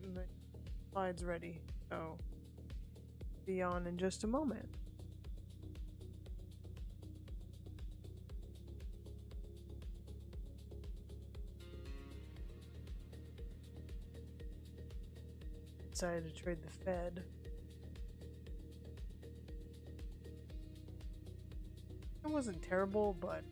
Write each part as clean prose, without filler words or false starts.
getting the slides ready, so be on in just a moment. Decided to trade the Fed. It wasn't terrible, but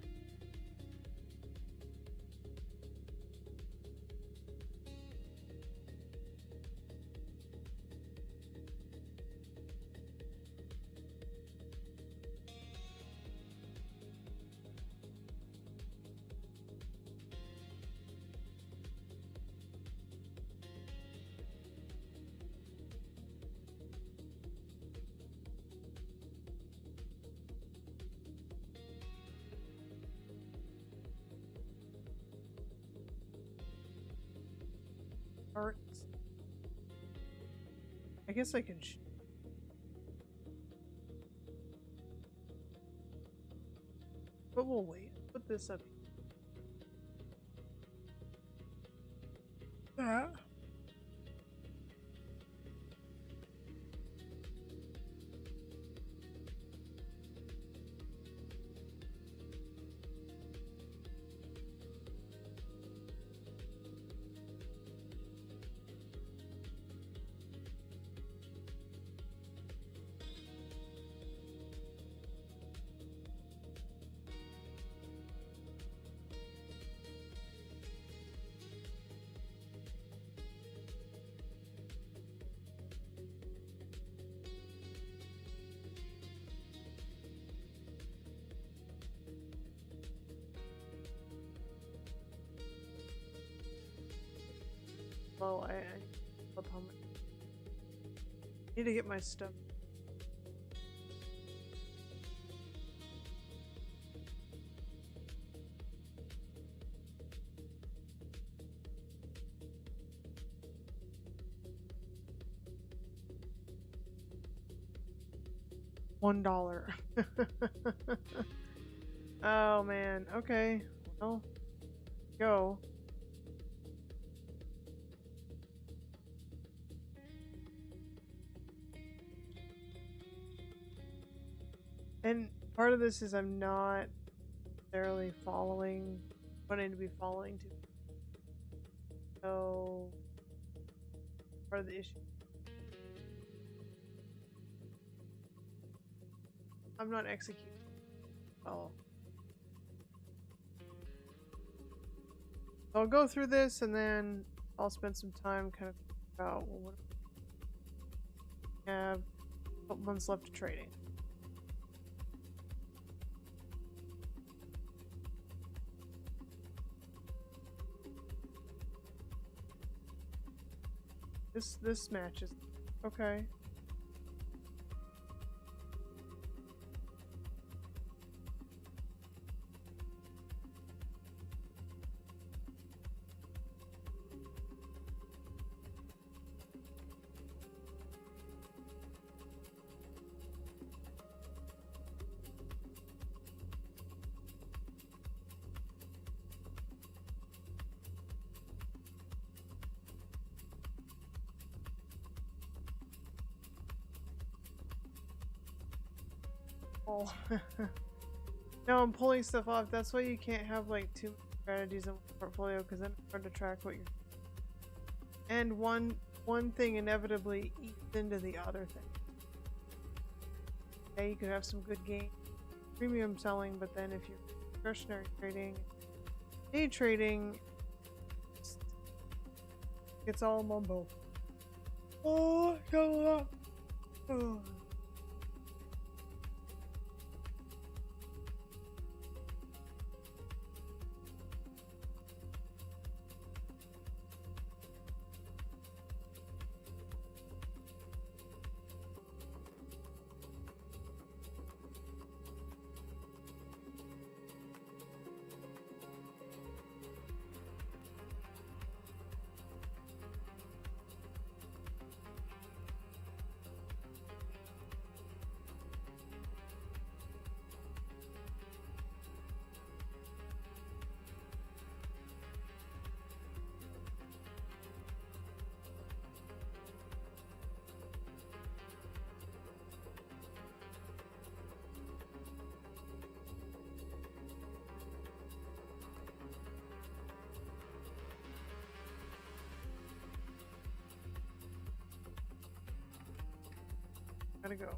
parts. I guess I can. But we'll wait. Put this up. Ah. Well, I up how much. Need to get my stuff. $1. Oh man. Okay. Well, go. And part of this is I'm not necessarily following what I need to be following to. So part of the issue. I'm not executing. Oh. I'll go through this and then I'll spend some time kind of about what we have a couple months left of trading. This matches. Okay. Oh. No, I'm pulling stuff off. That's why you can't have like two strategies in one portfolio, because then it's hard to track what you're. And one thing inevitably eats into the other thing. Okay, you could have some good gain, premium selling, but then if you're discretionary trading, day trading, it's all mumbo. Oh, go up. Oh. Gotta go.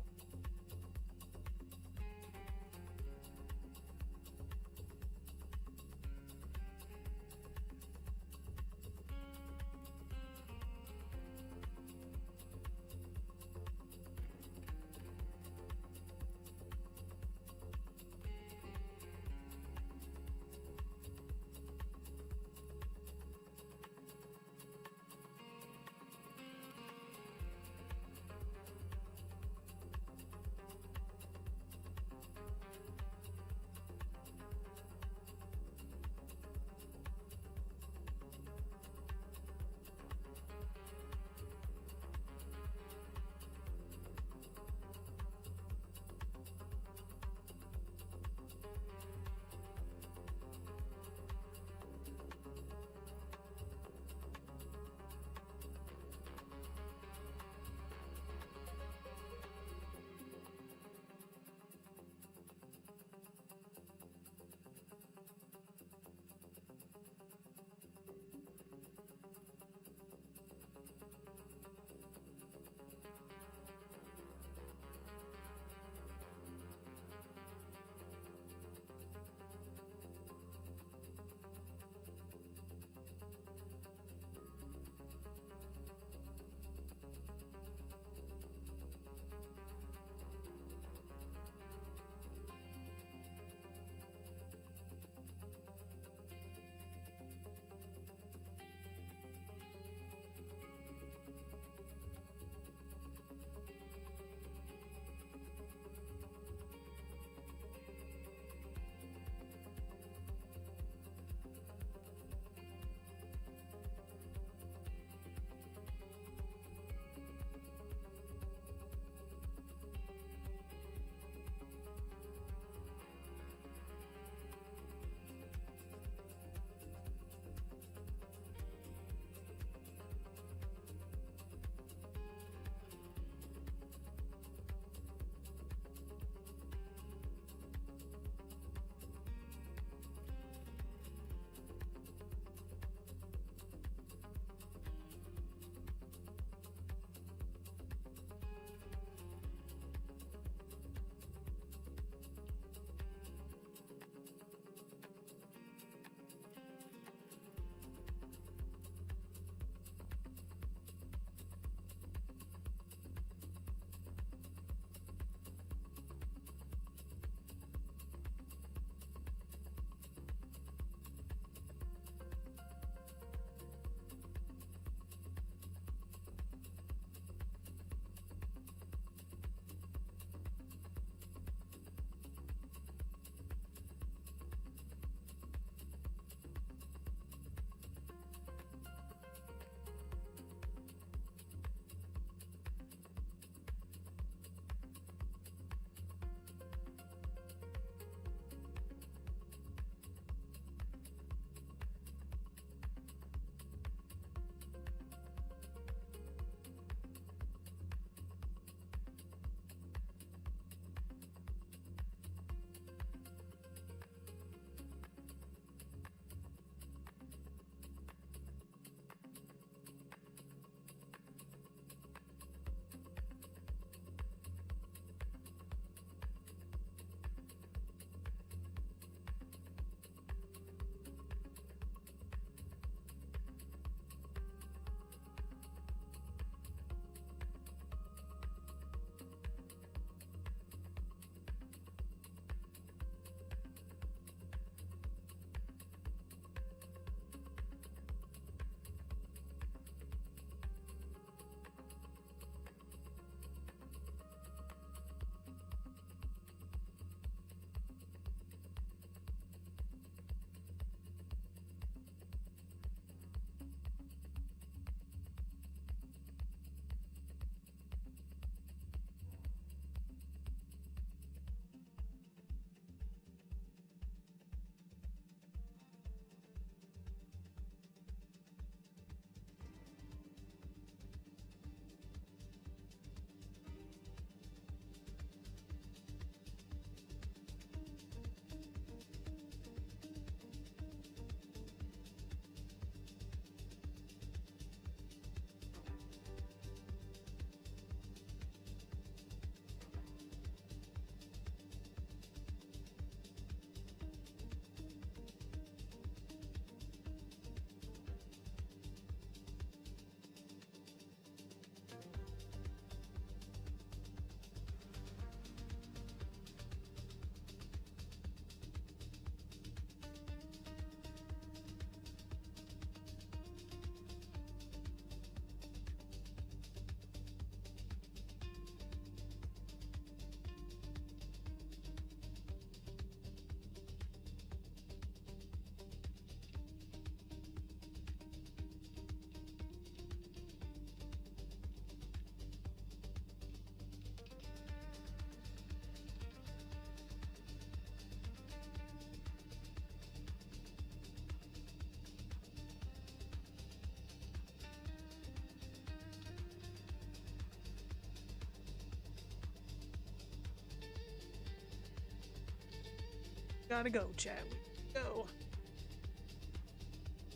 gotta go, chat. We gotta go.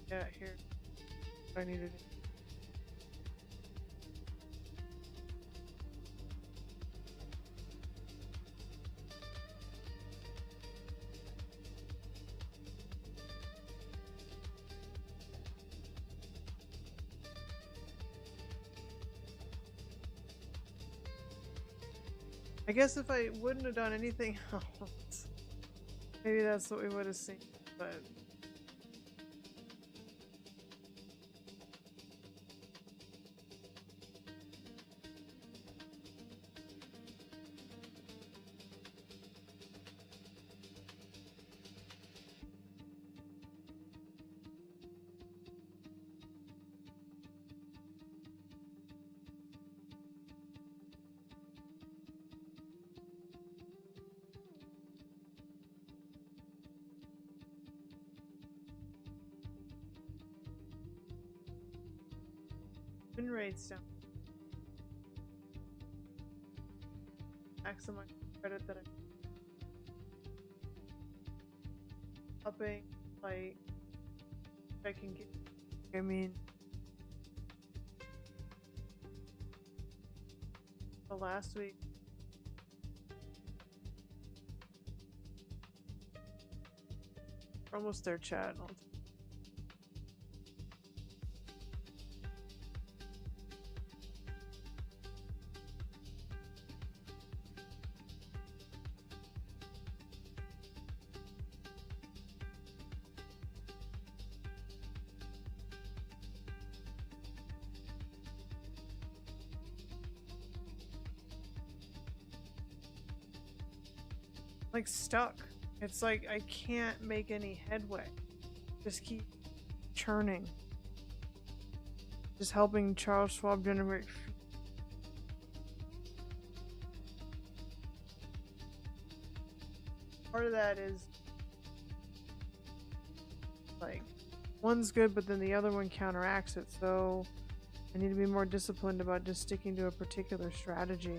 Yeah, here. What I need to do. I guess if I wouldn't have done anything else, maybe that's what we would have seen, but win rates down. Maximize credit that I'm upping, like, I can get. I mean, the last week. We're almost there, chat. Like stuck. It's like I can't make any headway. Just keep churning. Just helping Charles Schwab generate. Part of that is like one's good, but then the other one counteracts it. So I need to be more disciplined about just sticking to a particular strategy.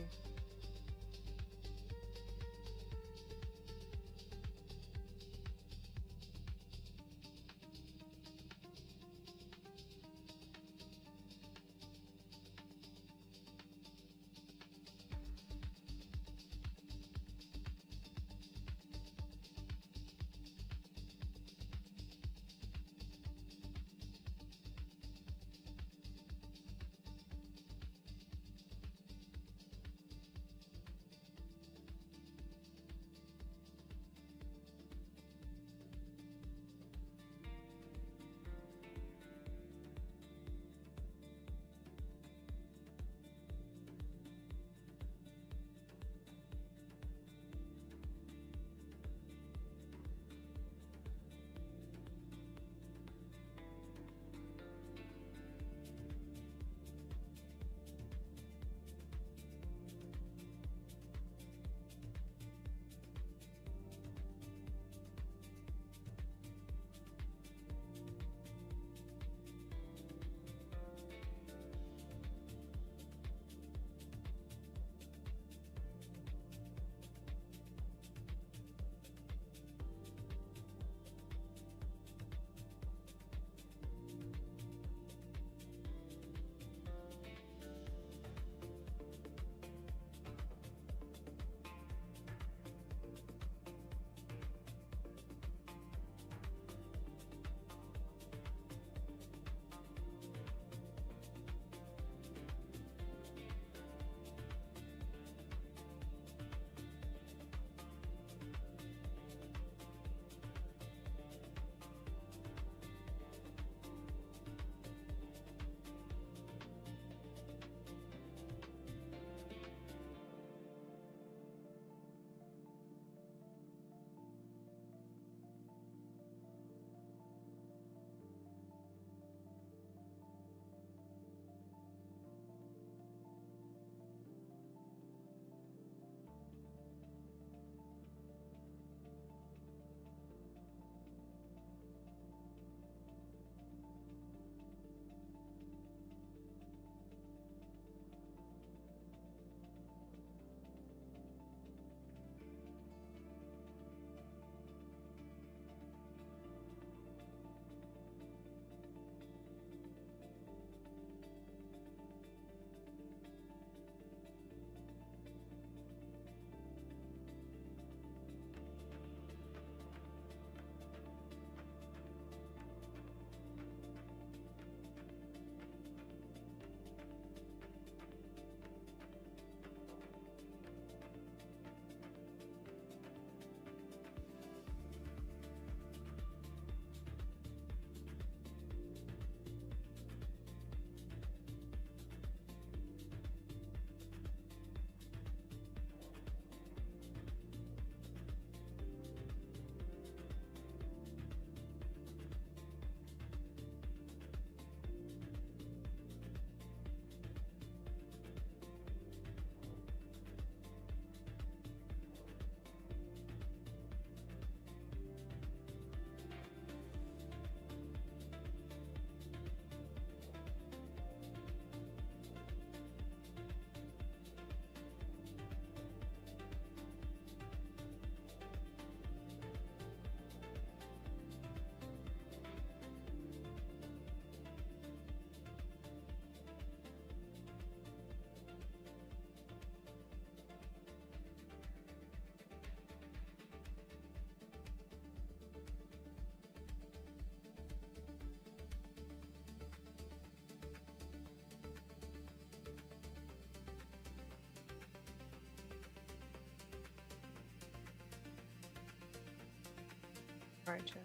Alright, chat.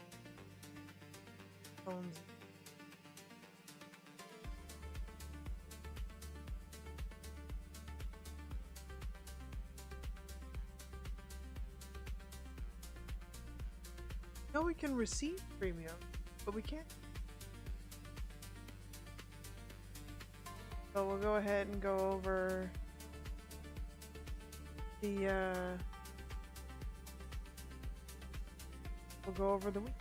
Phones. No, we can receive premium, but we can't. So we'll go ahead and go over the we'll go over the week.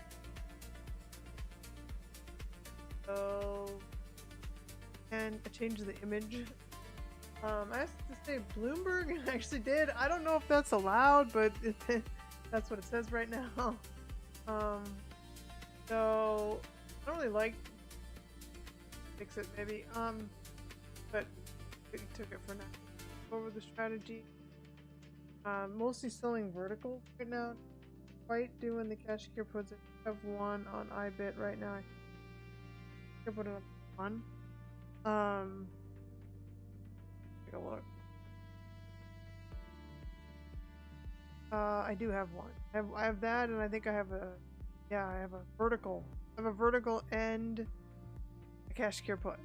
So, and I changed the image. I asked it to say Bloomberg, and I actually did. I don't know if that's allowed, but that's what it says right now. So I don't really like fix it maybe. But we took it for now. Over the strategy. Mostly selling verticals right now. Quite doing the cash gear puts. I have one on iBit right now. I can put it up one. Take a look. I do have one. I have that, and I think I have a vertical. I have a vertical and a cash gear put.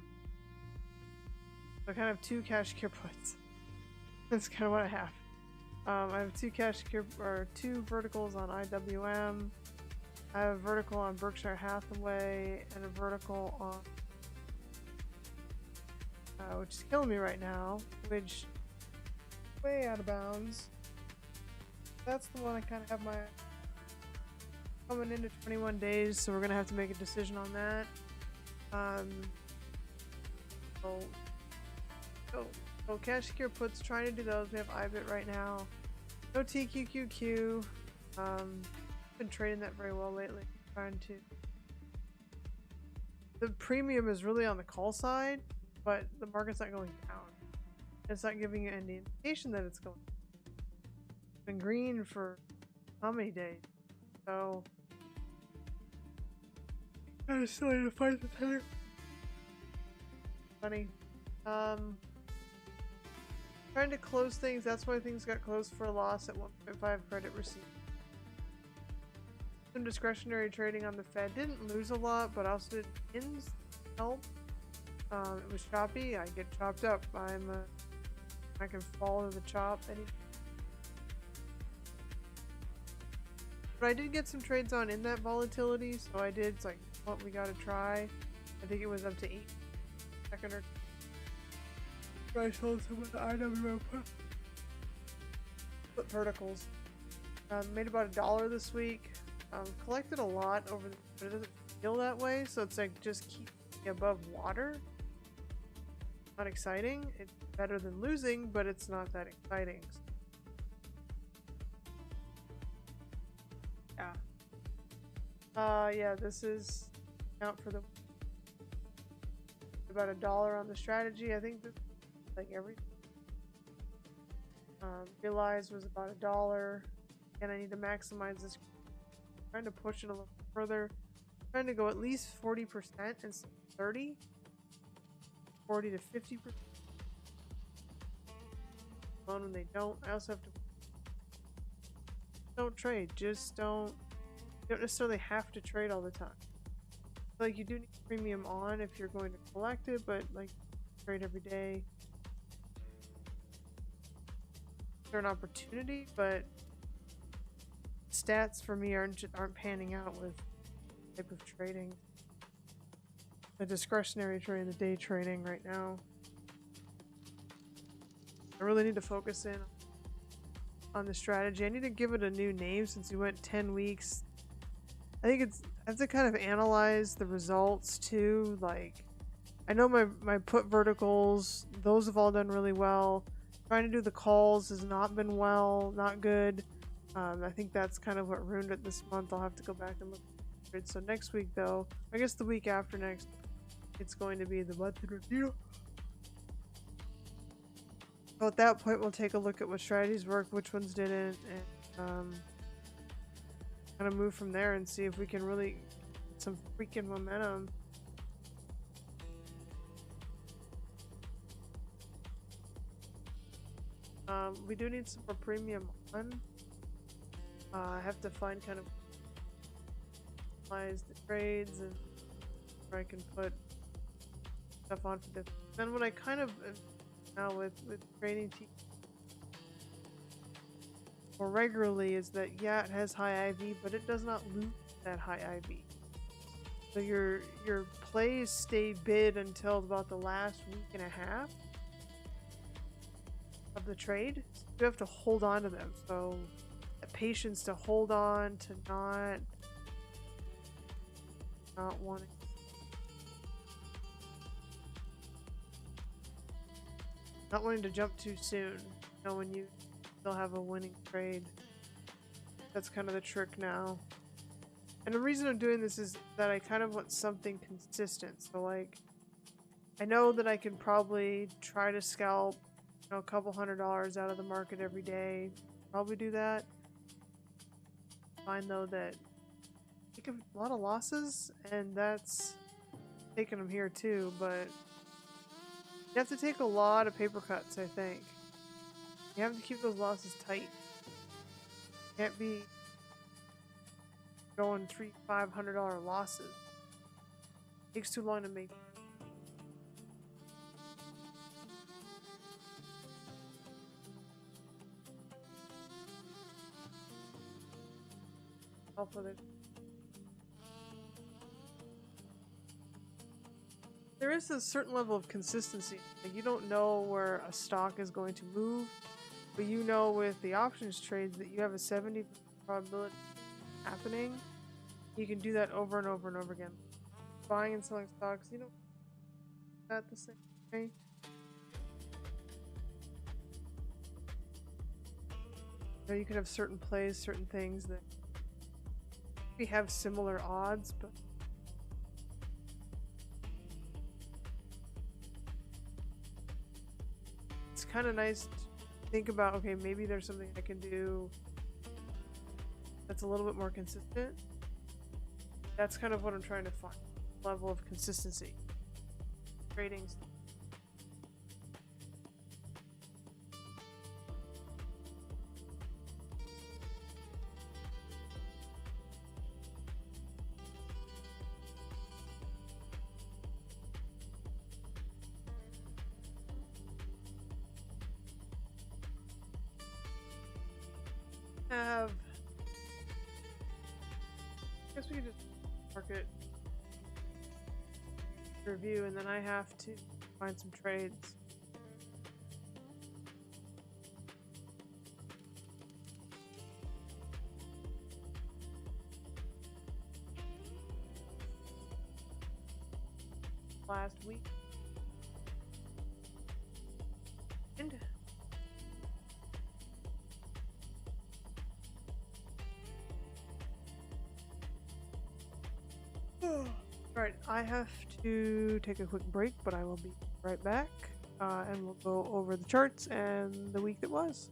So I kind of have two cash gear puts. That's kind of what I have. I have two cash gear or two verticals on IWM. I have a vertical on Berkshire Hathaway and a vertical on which is killing me right now, which way out of bounds. That's the one I kind of have my coming into 21 days, so we're gonna have to make a decision on that. So cash gear puts, trying to do those. We have iBit right now. No TQQQ. Been trading that very well lately. Trying to. The premium is really on the call side, but the market's not going down. It's not giving you any indication that it's going. It's been green for how many days? So I just still need to find the tenor. Funny. Trying to close things. That's why things got closed for a loss at 1.5 credit received. Some discretionary trading on the Fed. Didn't lose a lot, but also did ins help. It was choppy. I get chopped up. I can follow the chop. But I did get some trades on in that volatility, so I did. It's like, what we gotta try. I think it was up to 8 second or. I sold some of the IWM put verticals. Made about $1 this week. Collected a lot over the, but it doesn't feel that way, so it's like just keep me above water. Not exciting. It's better than losing, but it's not that exciting. Yeah. Yeah, this is count for the about $1 on the strategy. I think this like everything. Realize was about $1, and I need to maximize this. I'm trying to push it a little further. I'm trying to go at least 40% instead of 30, 40 to 50%. When they don't, I also have to don't trade. Just don't. You don't necessarily have to trade all the time. Like you do need premium on if you're going to collect it, but like trade every day. An opportunity, but stats for me aren't panning out with type of trading. The discretionary trading, the day trading right now. I really need to focus in on the strategy. I need to give it a new name since we went 10 weeks. I think I have to kind of analyze the results too. Like, I know my put verticals, those have all done really well. Trying to do the calls has not been not good. I think that's kind of what ruined it this month. I'll have to go back and look at it. So next week though, I guess the week after next, it's going to be the monthly review. So at that point, we'll take a look at what strategies worked, which ones didn't, and kind of move from there and see if we can really get some freaking momentum. We do need some more premium on. I have to find kind of personalize the trades and where I can put stuff on for this. Then what I kind of now with training more regularly is that yeah, it has high IV, but it does not lose that high IV. So your plays stay bid until about the last week and a half of the trade. So you have to hold on to them. So the patience to hold on to not wanting to jump too soon. You know, when you still have a winning trade. That's kind of the trick now. And the reason I'm doing this is that I kind of want something consistent. So like, I know that I can probably try to scalp, you know, a couple $100 out of the market every day. Probably do that. Find though that I take a lot of losses, and that's taking them here too, but you have to take a lot of paper cuts, I think. You have to keep those losses tight. Can't be going $300-500 losses. Takes too long to make. There is a certain level of consistency. Like, you don't know where a stock is going to move, but you know with the options trades that you have a 70% probability happening. You can do that over and over and over again. Buying and selling stocks, you know, that the same way. You know, you can have certain plays, certain things that we have similar odds, but it's kind of nice to think about, okay, maybe there's something I can do that's a little bit more consistent. That's kind of what I'm trying to find. Level of consistency. Trading. I guess we could just market review, and then I have to find some trades. Last week. And Alright, I have to take a quick break, but I will be right back, and we'll go over the charts and the week that was.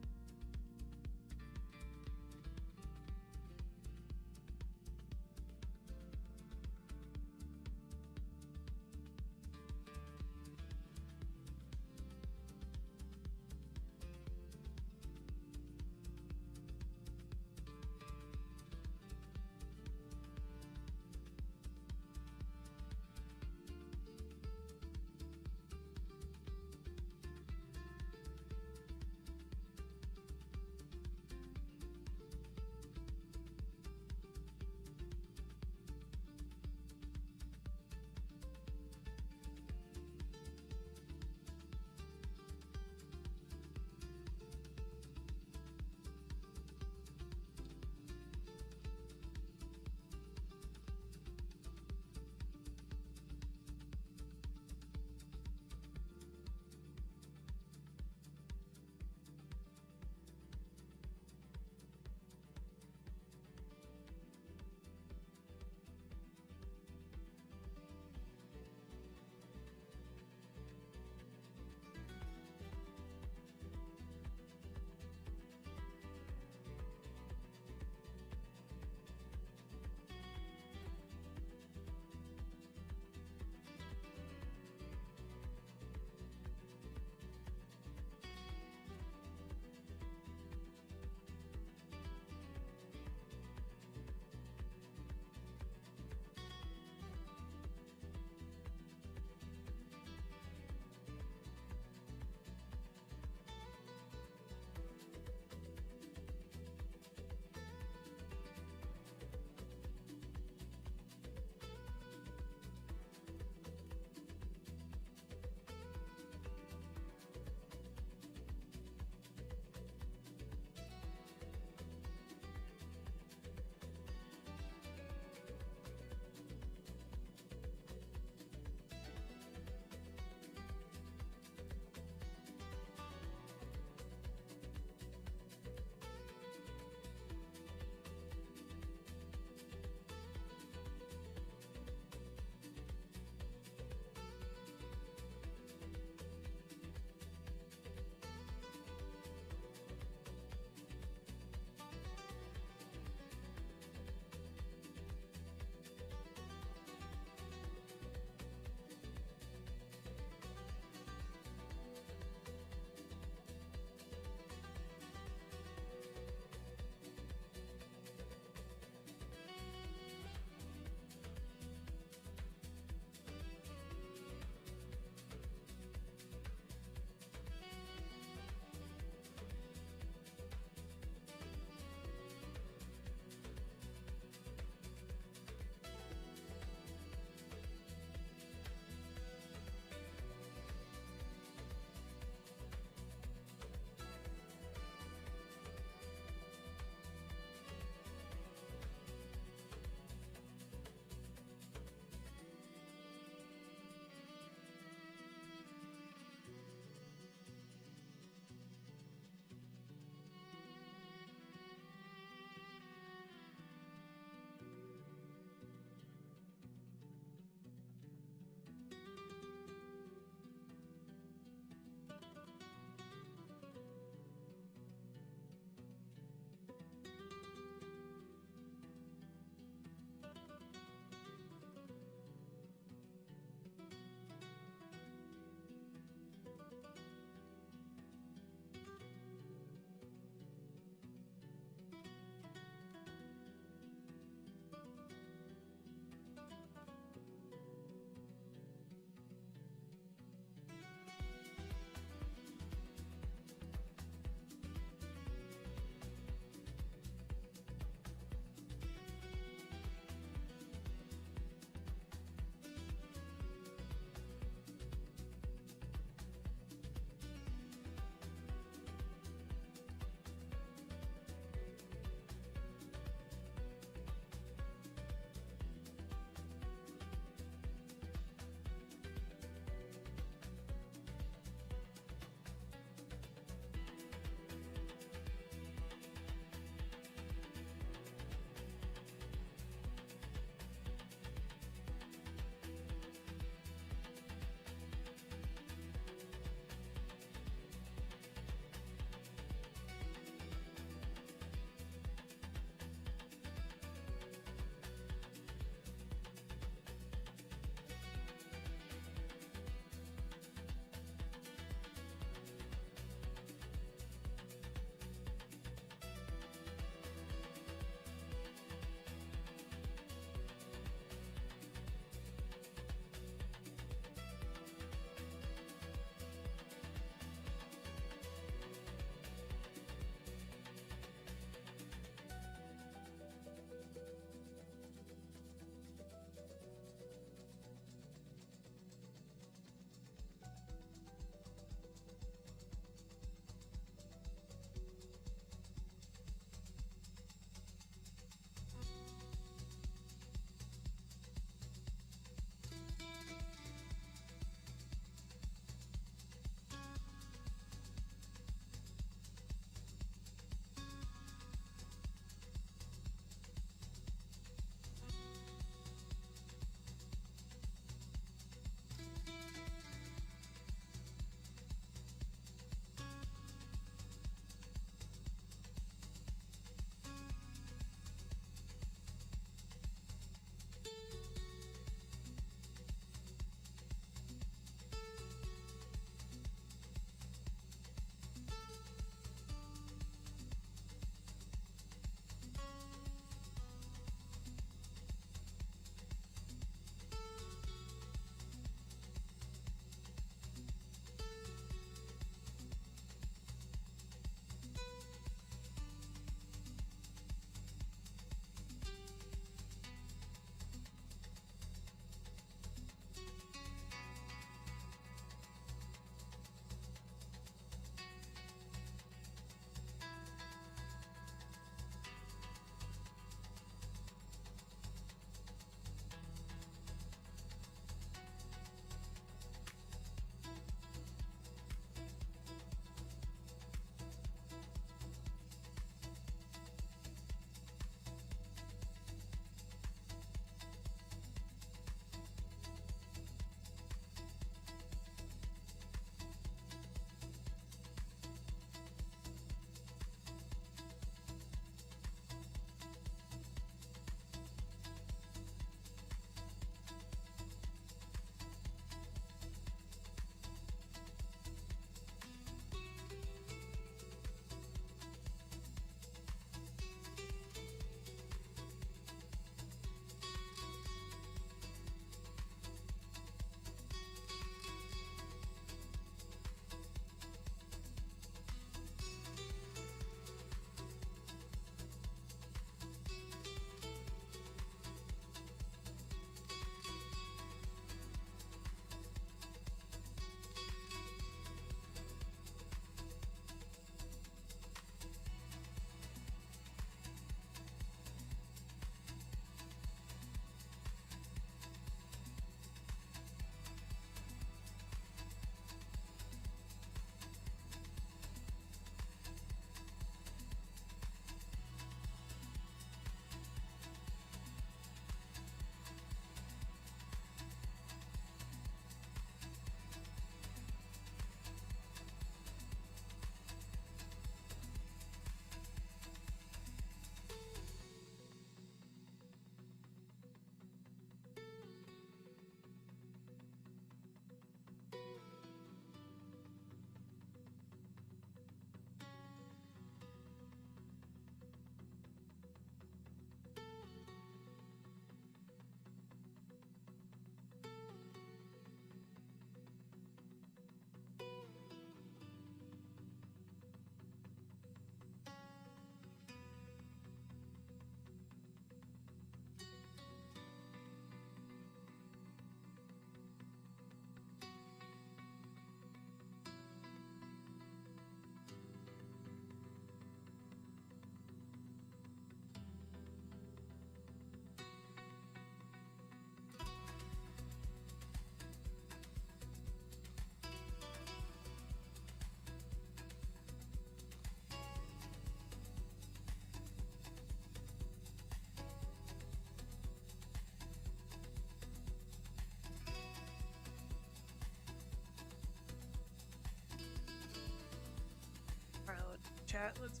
chat. Let's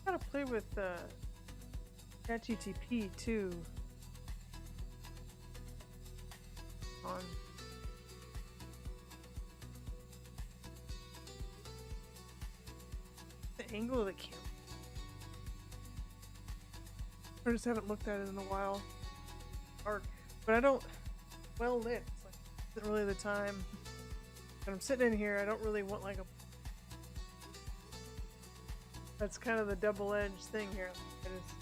gotta play with ChatGTP too. On the angle of the camera. I just haven't looked at it in a while. Dark, but I don't. Well lit. It's like isn't really the time. When I'm sitting in here, I don't really want like a. That's kind of the double-edged thing here. It is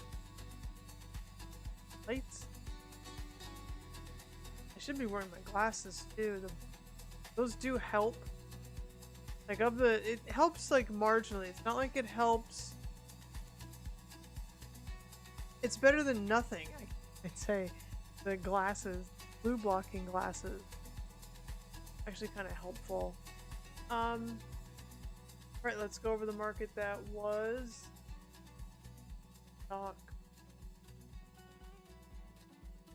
lights. I should be wearing my glasses too. Those do help. Like it helps like marginally. It's not like it helps. It's better than nothing. I'd say the glasses, blue blocking glasses, actually kind of helpful. Right, let's go over the market that was. Stock.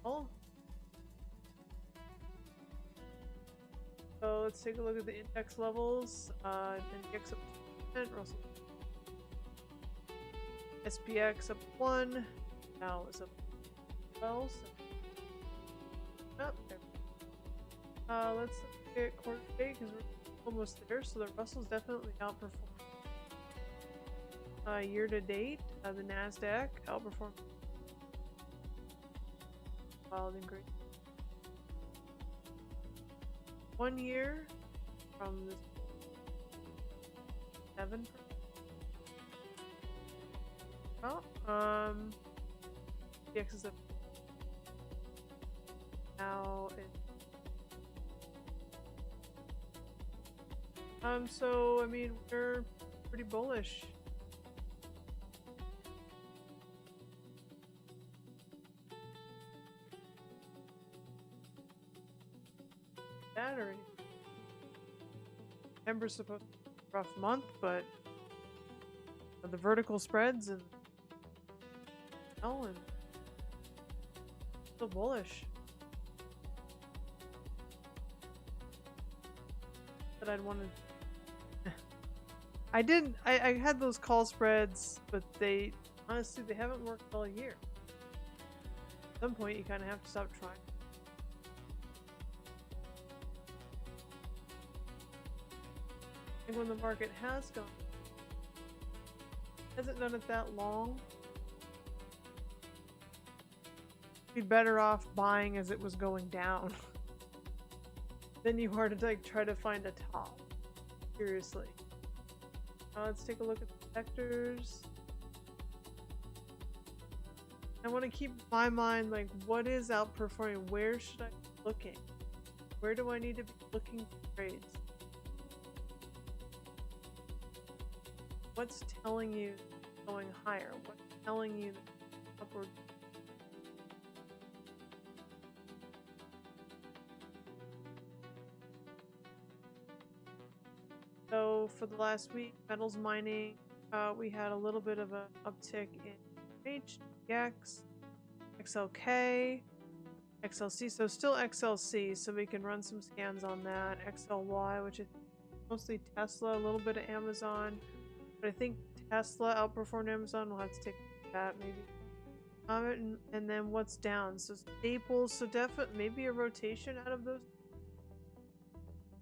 Oh. So let's take a look at the index levels. Index up 10%, Russell. SPX up 1. Now it's up 12. So. Oh, there. Let's look at quarter to date because we're almost there. So the Russell's definitely outperformed. Year to date, the Nasdaq outperformed. Wild and great. 1 year from this 7%. Oh, DX is up. Now it. So I mean, we're pretty bullish. That or September's supposed to be a rough month, but the vertical spreads and still bullish. But I'd want to. I had those call spreads, but they honestly they haven't worked all year. At some point, you kind of have to stop trying. And when the market has gone, hasn't done it that long, be better off buying as it was going down than you are to like try to find a top. Seriously. Let's take a look at the sectors. I want to keep my mind like what is outperforming? Where should I be looking? Where do I need to be looking for trades? What's telling you going higher? What's telling you upward? So for the last week, metals mining, we had a little bit of an uptick in HDX, XLK, XLC. So still XLC, so we can run some scans on that. XLY, which is mostly Tesla, a little bit of Amazon. But I think Tesla outperformed Amazon. We'll have to take that maybe. And then what's down? So staples. So definitely maybe a rotation out of those.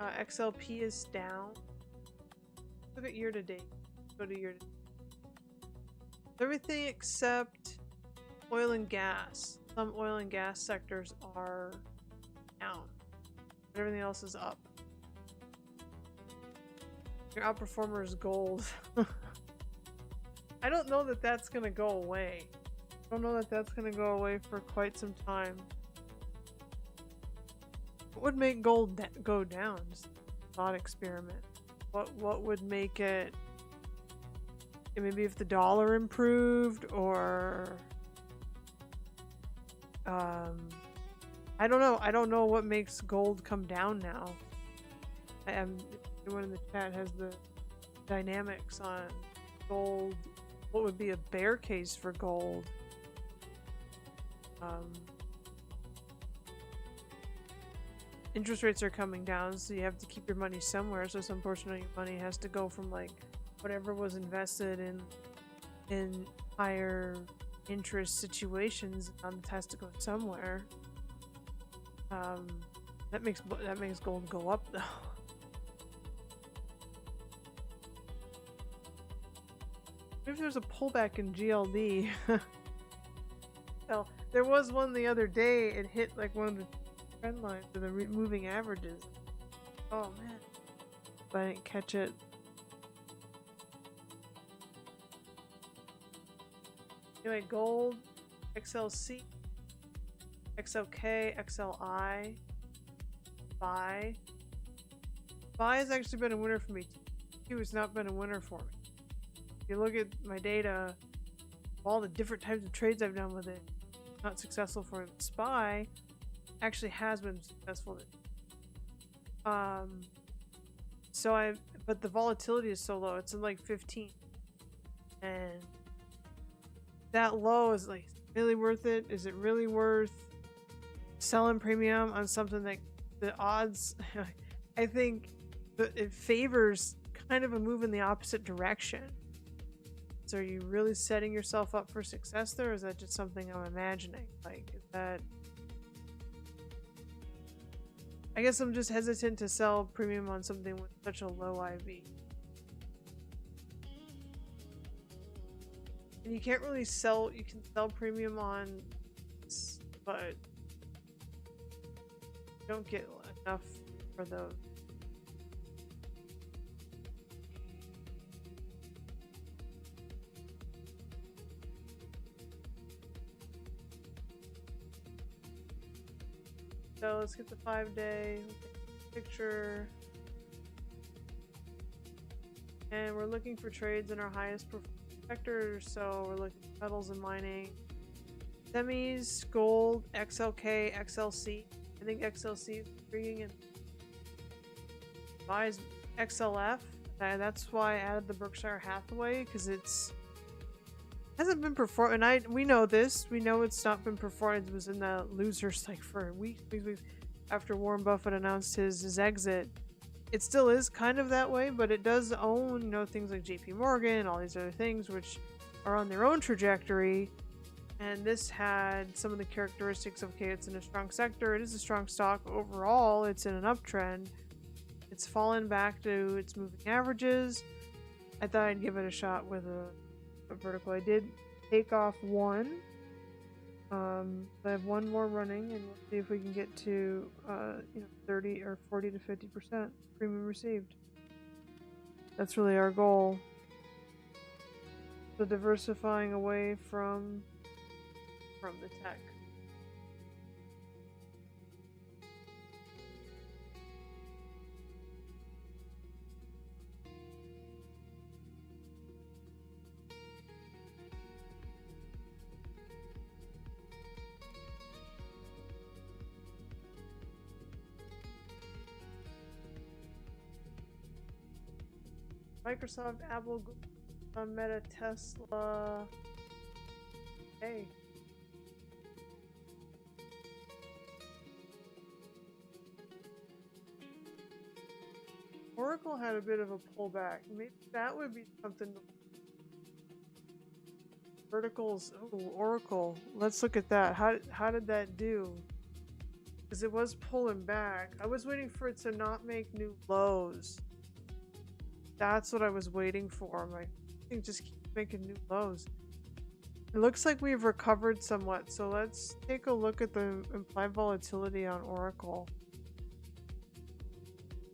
XLP is down. Look at year to date. Go to year to date. Everything except oil and gas. Some oil and gas sectors are down. But everything else is up. Your outperformer is gold. I don't know that that's gonna go away. I don't know that that's gonna go away for quite some time. What would make gold go down? Just a thought experiment. What would make it? Maybe if the dollar improved, or I don't know. I don't know what makes gold come down now. Anyone in the chat has the dynamics on gold. What would be a bear case for gold? interest rates are coming down, so you have to keep your money somewhere. So some portion of your money has to go from like whatever was invested in higher interest situations, it has to go somewhere. That makes gold go up though. Maybe there's a pullback in GLD. Well, there was one the other day. It hit like one of the trend lines of the moving averages. Oh man, but I didn't catch it. Anyway, gold, XLC, XLK, XLI, SPY. SPY has actually been a winner for me. Q has not been a winner for me. If you look at my data, all the different types of trades I've done with it, not successful for me. SPY actually has been successful. But the volatility is so low. It's in like 15, and that low is like really worth it. Is it really worth selling premium on something that the odds? I think that it favors kind of a move in the opposite direction. So are you really setting yourself up for success there, or is that just something I'm imagining? Like, is that... I guess I'm just hesitant to sell premium on something with such a low IV. And you can't really sell... You can sell premium on... but... you don't get enough for those. So let's get the 5-day picture. And we're looking for trades in our highest performing sectors. So we're looking at metals and mining, semis, gold, XLK, XLC. I think XLC is bringing in. Buys XLF. That's why I added the Berkshire Hathaway, because it's hasn't been performing. We know this. We know it's not been performing. It was in the losers like for weeks after Warren Buffett announced his exit. It still is kind of that way, but it does own, you know, things like JP Morgan, all these other things which are on their own trajectory. And this had some of the characteristics of, okay, it's in a strong sector. It is a strong stock overall. It's in an uptrend. It's fallen back to its moving averages. I thought I'd give it a shot with a vertical. I did take off one. I have one more running, and we'll see if we can get to 30 or 40 to 50% premium received. That's really our goal. So diversifying away from the tech. Microsoft, Apple, Google, Meta, Tesla. Hey. Oracle had a bit of a pullback. Maybe that would be something. Verticals. Oh, Oracle. Let's look at that. How did that do? Because it was pulling back. I was waiting for it to not make new lows. That's what I was waiting for. My thing just keeps making new lows. It looks like we've recovered somewhat. So let's take a look at the implied volatility on Oracle.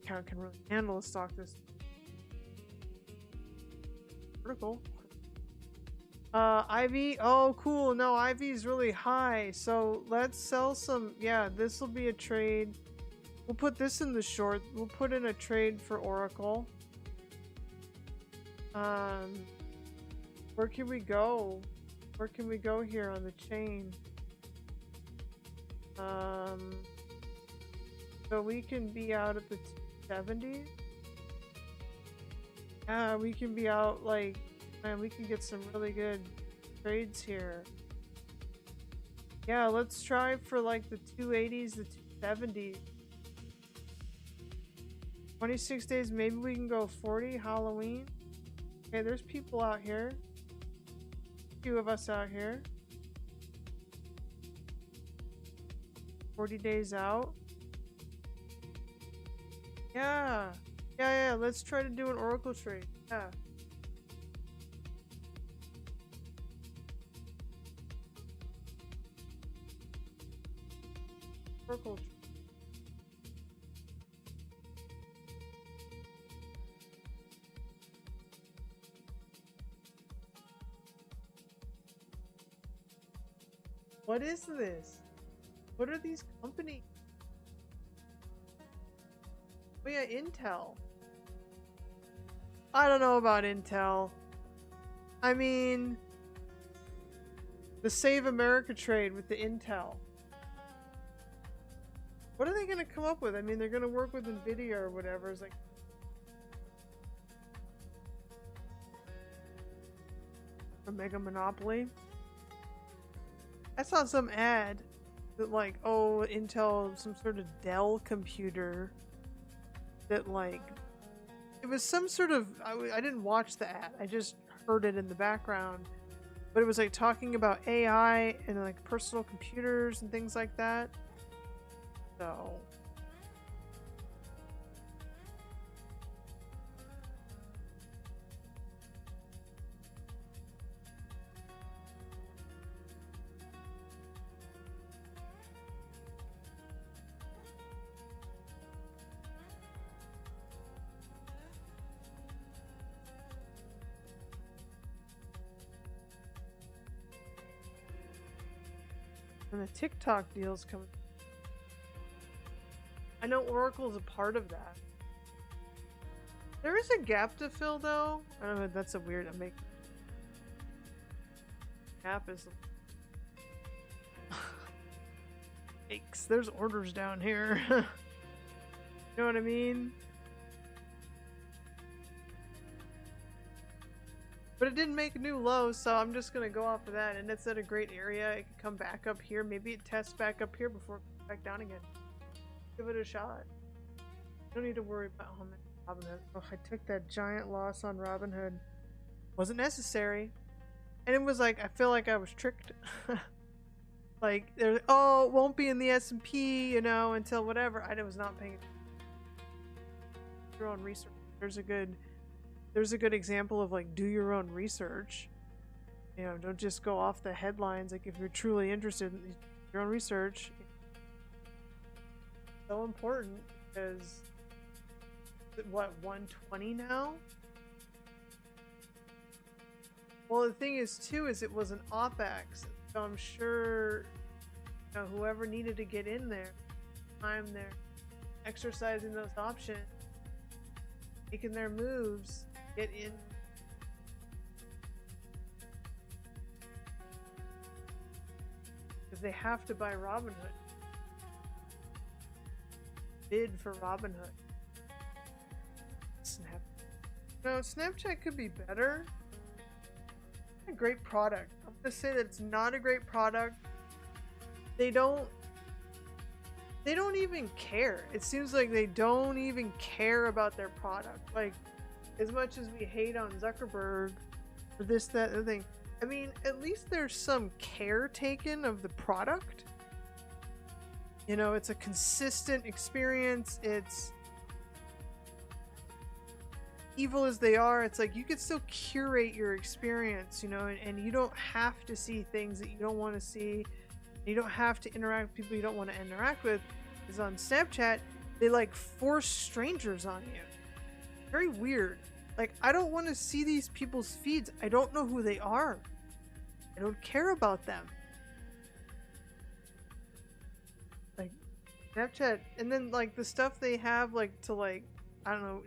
Account can really handle a stock this vertical. IV. Oh, cool. No, IV is really high. So let's sell some. Yeah, this will be a trade. We'll put this in the short. We'll put in a trade for Oracle. Where can we go? Where can we go here on the chain? So we can be out at the 270s. Yeah, we can be out like, man, we can get some really good trades here. Yeah, let's try for like the 280s, the 270s. 26 days, maybe we can go 40 Halloween. Okay, there's people out here. A few of us out here. 40 days out. Yeah. Yeah, let's try to do an Oracle trade. Yeah. Oracle trade. What is this? What are these companies? Oh yeah, Intel. I don't know about Intel. I mean, the Save America trade with the Intel. What are they gonna come up with? I mean, they're gonna work with Nvidia or whatever. It's like a mega monopoly. I saw some ad that like, oh, Intel, some sort of Dell computer that like, it was some sort of, I didn't watch the ad, I just heard it in the background, but it was like talking about AI and like personal computers and things like that. So and the TikTok deals coming. I know Oracle's a part of that. There is a gap to fill though. I don't know, that's a weird, gap is Yikes, there's orders down here. You know what I mean? But it didn't make a new low, so I'm just gonna go off of that, and it's at a great area. It can come back up here. Maybe it tests back up here before it comes back down again. Give it a shot. Don't need to worry about Robinhood. Oh, I took that giant loss on Robinhood. Wasn't necessary. And it was like, I feel like I was tricked. Like, there's, oh, it won't be in the S&P, you know, until whatever. I was not paying attention. Your own research. There's a good example of like, do your own research. You know, don't just go off the headlines. Like, if you're truly interested in your own research, it's so important because what, 120 now? Well, the thing is too is it was an OPEX, so I'm sure, you know, whoever needed to get in there, time there, exercising those options, making their moves, get in. Because they have to buy Robinhood. Bid for Robinhood. Snap. No, Snapchat could be better. A great product. I'm gonna say that it's not a great product. They don't even care. It seems like they don't even care about their product. Like, as much as we hate on Zuckerberg for this, that, and the thing, I mean, at least there's some care taken of the product. You know, it's a consistent experience. It's evil as they are, it's like you could still curate your experience, you know, and you don't have to see things that you don't want to see. You don't have to interact with people you don't want to interact with. Because on Snapchat, they like force strangers on you. Very weird. Like, I don't want to see these people's feeds. I don't know who they are. I don't care about them. Like, Snapchat, and then like the stuff they have, like, to like, I don't know,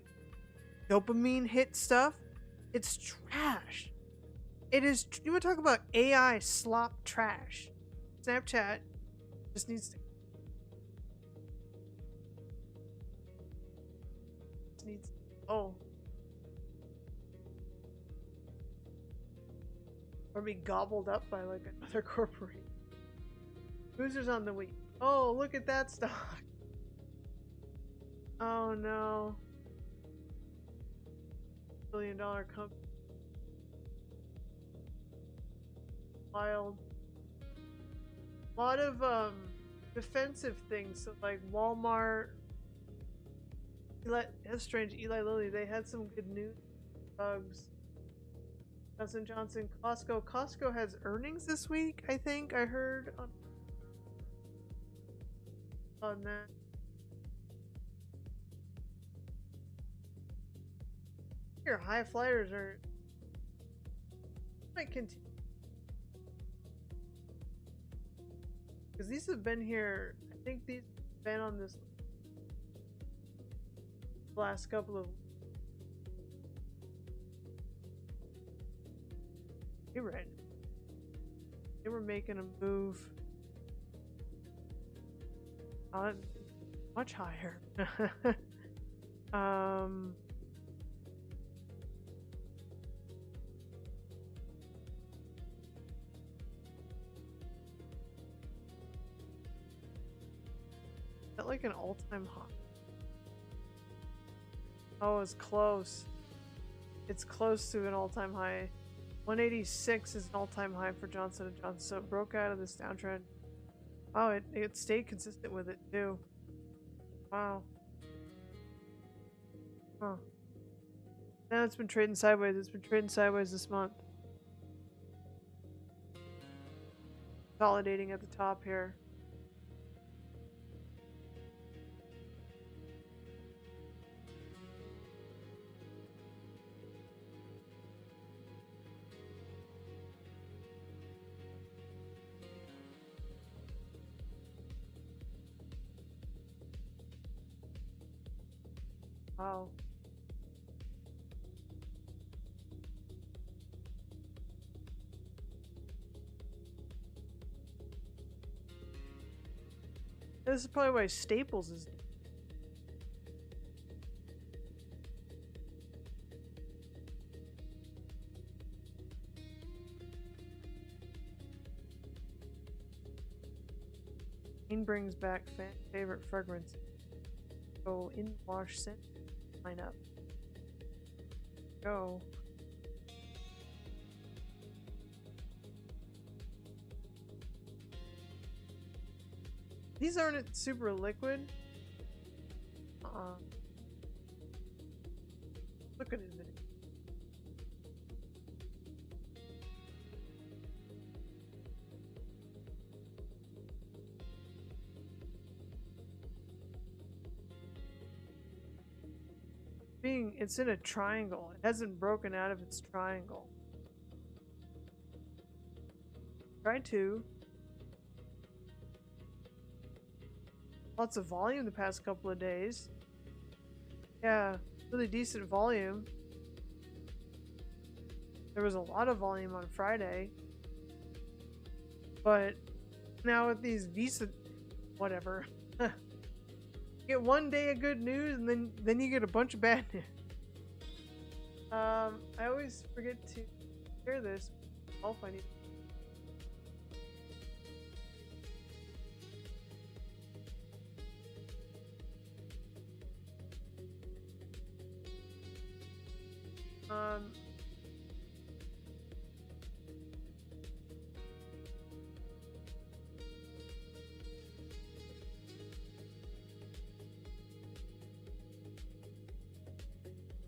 dopamine hit stuff, it's trash. It is. You want to talk about AI slop trash? Snapchat just needs to. Oh, or be gobbled up by like another corporation. Boozers on the week. Oh, look at that stock. Oh no. billion-dollar company. Wild. A lot of defensive things, so like Walmart, that's strange, Eli Lilly, they had some good news. Bugs. Johnson Johnson, Costco. Costco has earnings this week, I think I heard on that. Your high flyers are might continue. Because these have been here, I think these have been on this last couple of weeks. You're right. They were making a move much higher. Is that like an all-time high? Oh, it's close. It's close to an all-time high. 186 is an all-time high for Johnson & Johnson, so it broke out of this downtrend. Wow, it stayed consistent with it too. Wow. Huh. Now it's been trading sideways. It's been trading sideways this month. Consolidating at the top here. Wow. This is probably why Staples is. Brings back favorite fragrance. Go in wash scent. Line up. Go. These aren't super liquid. Look at it a minute. It's in a triangle. It hasn't broken out of its triangle. Try to. Lots of volume the past couple of days. Yeah, really decent volume. There was a lot of volume on Friday. But now with these Visa, whatever. You get one day of good news and then you get a bunch of bad news. I always forget to share this. I'll find it.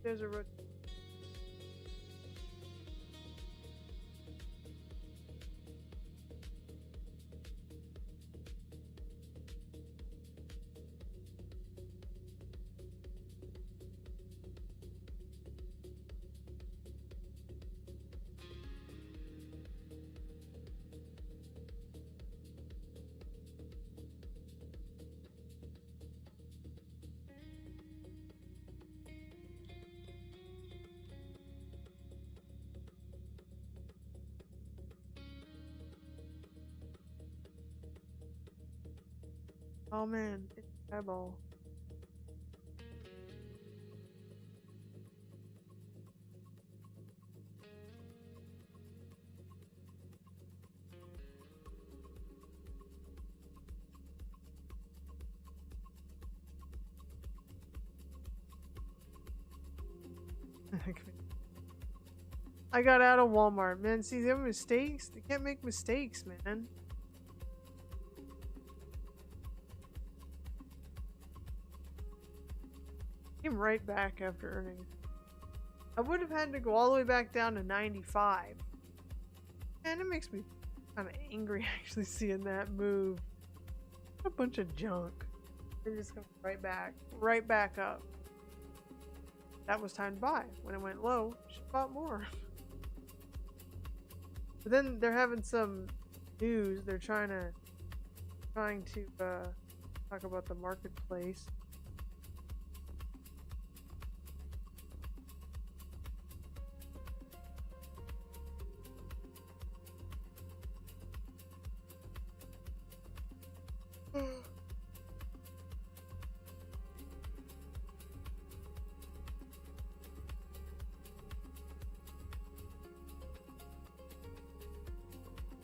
There's a road. Oh man, it's eyeball. I got out of Walmart, man. See, they have mistakes. They can't make mistakes, man. Came right back after earnings. I would have had to go all the way back down to 95. And it makes me kind of angry actually seeing that move. What a bunch of junk. They're just going right back up. That was time to buy. When it went low, should have bought more. But then they're having some news. They're trying to talk about the marketplace.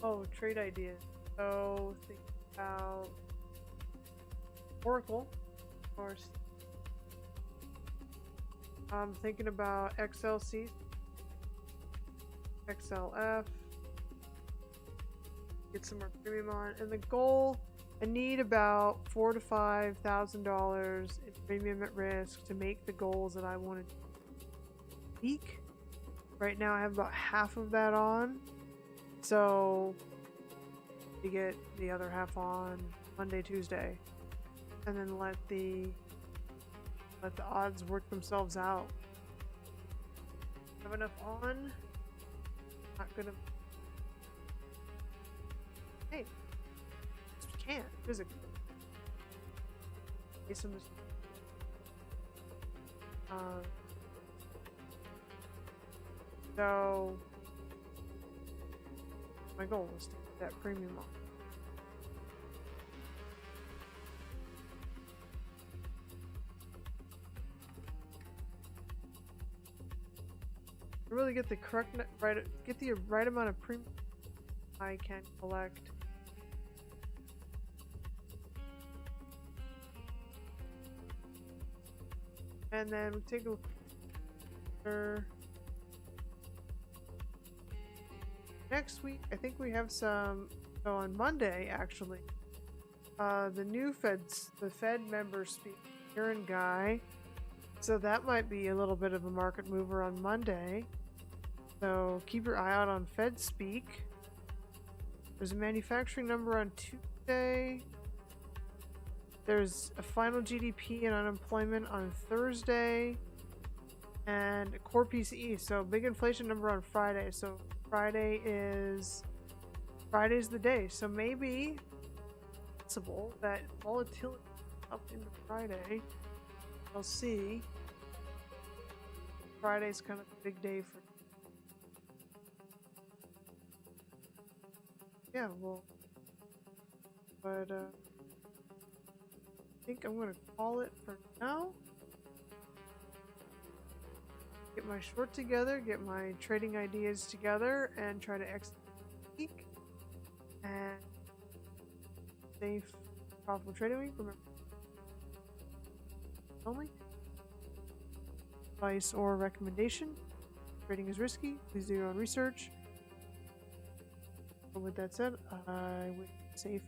Oh, trade ideas. So think about Oracle, of course. I'm thinking about XLC, XLF. Get some more premium on, and the goal. I need about $4,000 to $5,000 in premium at risk to make the goals that I want to peak. Right now, I have about half of that on. So you get the other half on Monday, Tuesday, and then let the odds work themselves out. Have enough on? Not gonna. Hey, you can't physically. Some so. My goal was to get that premium on. To really get the correct get the right amount of premium I can collect. And then we take a look at next week. I think we have some. So on Monday, actually, the new Fed member speak, Aaron Guy. So that might be a little bit of a market mover on Monday. So keep your eye out on Fed speak. There's a manufacturing number on Tuesday. There's a final GDP and unemployment on Thursday. And a core PCE. So big inflation number on Friday. So Friday's the day. So maybe it's possible that volatility up into Friday. We'll see. Friday's kind of a big day for. Yeah, well, but I think I'm gonna call it for now. Get my short together, get my trading ideas together, and try to exit the week. And safe, profitable trading week. Remember, only advice or recommendation. Trading is risky. Please do your own research. But with that said, I would safe.